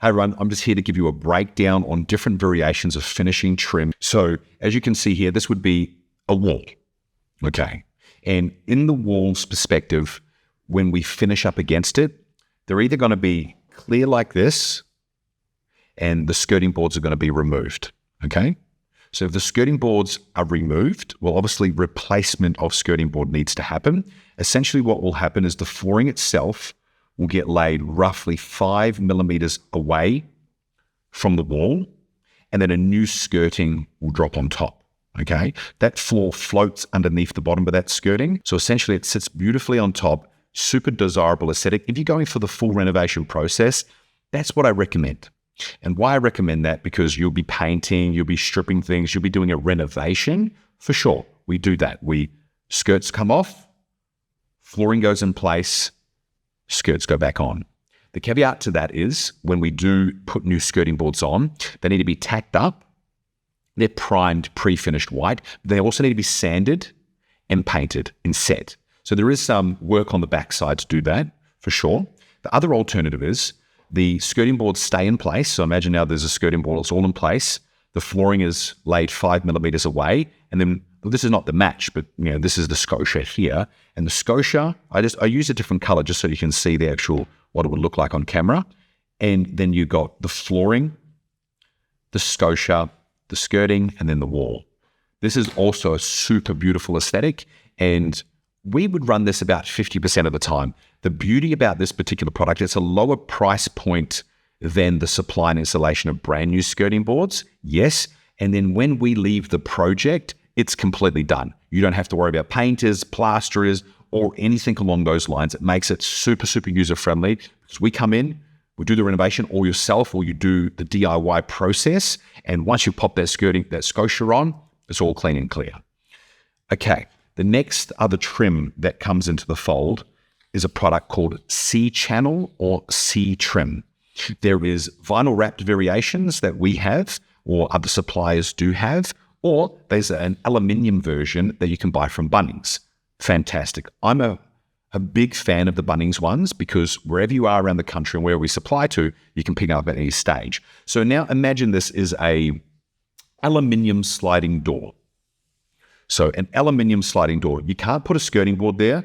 Hey everyone, I'm just here to give you a breakdown on different variations of finishing trim. So as you can see here, this would be a wall, okay? And in the wall's perspective, when we finish up against it, they're either going to be clear like this and the skirting boards are going to be removed, okay? So if the skirting boards are removed, well, obviously replacement of skirting board needs to happen. Essentially what will happen is the flooring itself will get laid roughly 5 millimeters away from the wall, and then a new skirting will drop on top, okay? That floor floats underneath the bottom of that skirting. So essentially it sits beautifully on top, super desirable aesthetic. If you're going for the full renovation process, that's what I recommend. And why I recommend that, because you'll be painting, you'll be stripping things, you'll be doing a renovation, for sure. We do that. Skirts come off, flooring goes in place, skirts go back on. The caveat to that is when we do put new skirting boards on, they need to be tacked up. They're primed, pre-finished white. They also need to be sanded and painted and set. So there is some work on the backside to do that, for sure. The other alternative is the skirting boards stay in place. So imagine now there's a skirting board, it's all in place. The flooring is laid 5 millimeters away. And then, well, this is not the match, but this is the scotia here. And the scotia, I use a different color just so you can see the actual, what it would look like on camera. And then you got the flooring, the scotia, the skirting, and then the wall. This is also a super beautiful aesthetic. And we would run this about 50% of the time. The beauty about this particular product, it's a lower price point than the supply and installation of brand new skirting boards. Yes. And then when we leave the project, it's completely done. You don't have to worry about painters, plasterers, or anything along those lines. It makes it super, super user-friendly because we come in, we do the renovation all yourself, or you do the DIY process. And once you pop that skirting, that scotia on, it's all clean and clear. Okay. The next other trim that comes into the fold is a product called C-Channel or C-Trim. There is vinyl wrapped variations that we have or other suppliers do have, or there's an aluminium version that you can buy from Bunnings. Fantastic. I'm a big fan of the Bunnings ones because wherever you are around the country and where we supply to, you can pick up at any stage. So now imagine this is a aluminium sliding door. So an aluminium sliding door, you can't put a skirting board there,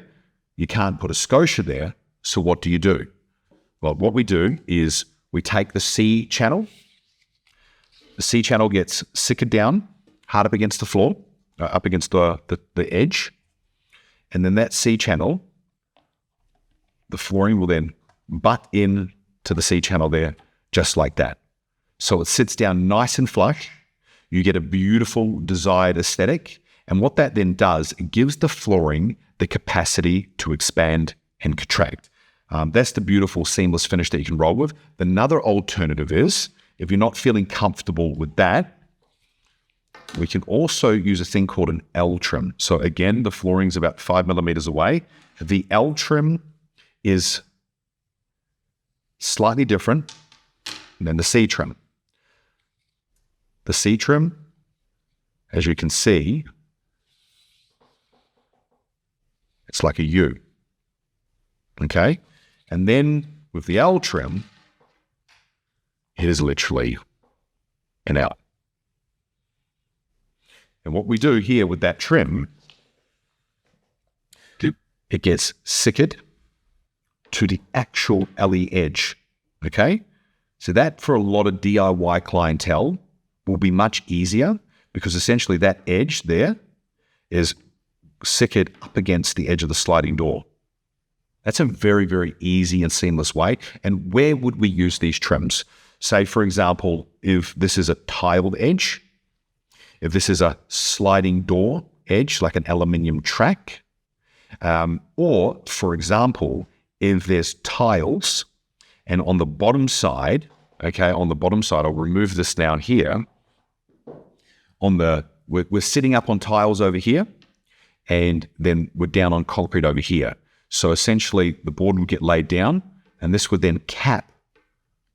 you can't put a scotia there, so what do you do? Well, what we do is we take the C-channel, the C-channel gets sickered down, hard up against the floor, up against the edge, and then that C-channel, the flooring will then butt in to the C-channel there, just like that. So it sits down nice and flush, you get a beautiful desired aesthetic. And what that then does, it gives the flooring the capacity to expand and contract. That's the beautiful seamless finish that you can roll with. Another alternative is, if you're not feeling comfortable with that, we can also use a thing called an L trim. So again, the flooring is about 5 millimeters away. The L trim is slightly different than the C trim. The C trim, as you can see, it's like a U, okay? And then with the L trim, it is literally an L. And what we do here with that trim, it gets sickered to the actual LE edge, okay? So that for a lot of DIY clientele will be much easier because essentially that edge there is sickered up against the edge of the sliding door. That's a very, very easy and seamless way. And where would we use these trims? Say, for example, if this is a tiled edge, if this is a sliding door edge, like an aluminium track, or, for example, if there's tiles and on the bottom side, okay, on the bottom side, I'll remove this down here. We're sitting up on tiles over here, and then we're down on concrete over here. So essentially the board would get laid down and this would then cap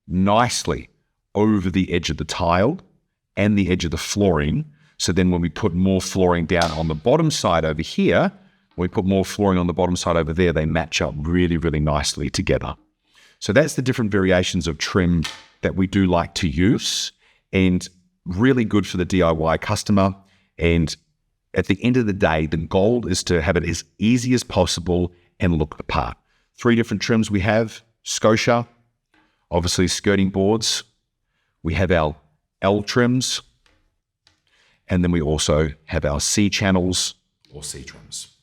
nicely over the edge of the tile and the edge of the flooring. So then when we put more flooring down on the bottom side over here, we put more flooring on the bottom side over there, they match up really, really nicely together. So that's the different variations of trim that we do like to use, and really good for the DIY customer. And at the end of the day, the goal is to have it as easy as possible and look the part. 3 different trims we have: Scotia, obviously skirting boards. We have our L trims, and then we also have our C channels or C trims.